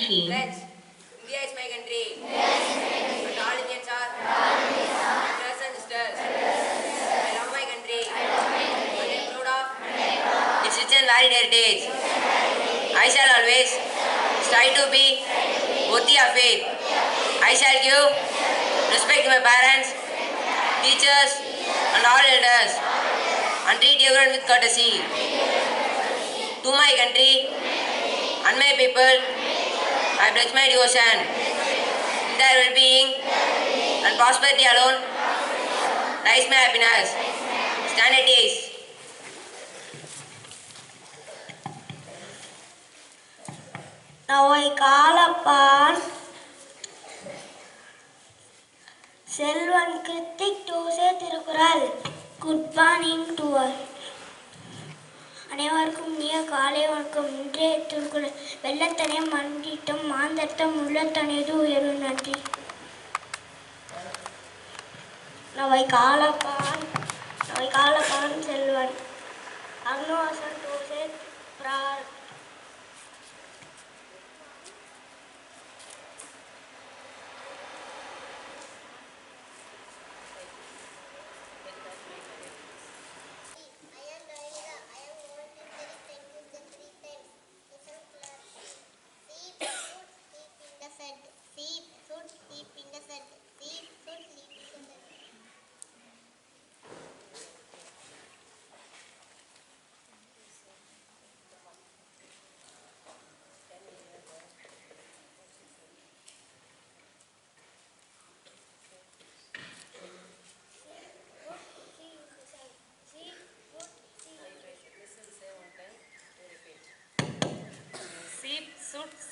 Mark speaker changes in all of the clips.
Speaker 1: machine.
Speaker 2: Friends, India is my country. And all Indians are brothers and sisters. I love my country. And I am proud of its rich and varied heritage. I shall always strive to be worthy of it. I shall give respect to my parents, teachers, and all elders, and treat everyone with courtesy. To my country and my people, I pledge my devotion. In their well-being and prosperity alone lies my happiness. Stand at ease.
Speaker 3: Now I call upon Selvan Kritik to say Tirukural. Good morning to all. அனைவருக்கும் இனிய காலை வணக்கம். இன்றைய திருக்குறள் வெள்ளத்தனை மண்டிட்டம் மாந்தர்த்தம் உள்ளத்தனைது உயர்வு. நன்றி. நவை காலப்பான் Selvan அக்னோசன் டோசே Brar.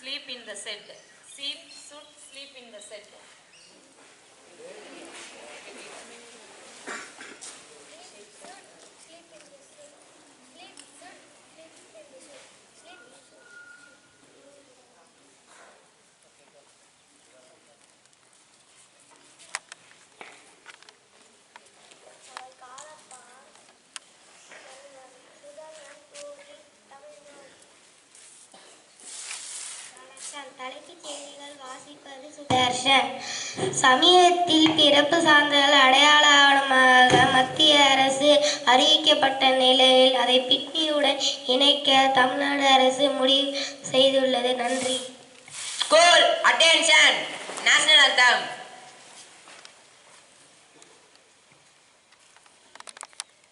Speaker 1: Sleep in the shed. Sheep should sleep in the shed.
Speaker 3: தலைப்புச் செய்திகள் வாசிப்பது சுதர்ஷன். சமீபத்தில் பிறப்பு சான்றிதழ் அடையாளமாக மத்திய அரசு அறிவிக்கப்பட்ட நிலையில் அதை பிட்னியுடன் இணைக்க தமிழ்நாடு அரசு முடிவு செய்துள்ளது. நன்றி.
Speaker 2: School, attention! National anthem.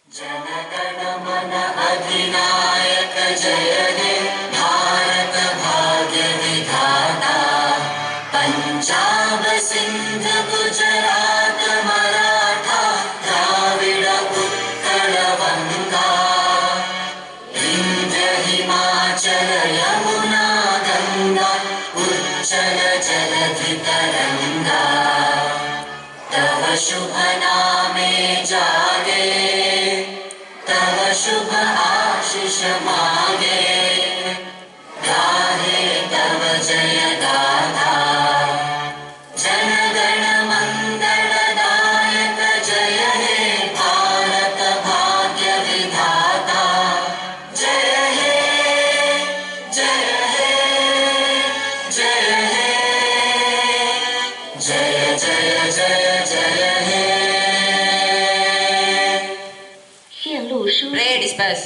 Speaker 4: जनगण मन अधिनायक जय हे भारत भाग्य विधाता पंजाब सिंध गुजरात मराठा द्राविड उत्कल बंगा विंध्य हिमाचल यमुना गंगा उच्चल जलधि तरंगा तव शुभ नामे जागे तव शुभ आशीष मागे गाहे तव जय गाथा जनगण मंगल दायक जय हे भारत भाग्य विधाता जय हे जय हे जय हे जय जय जय जय हे
Speaker 1: Here, Lu,
Speaker 2: Pray disperse.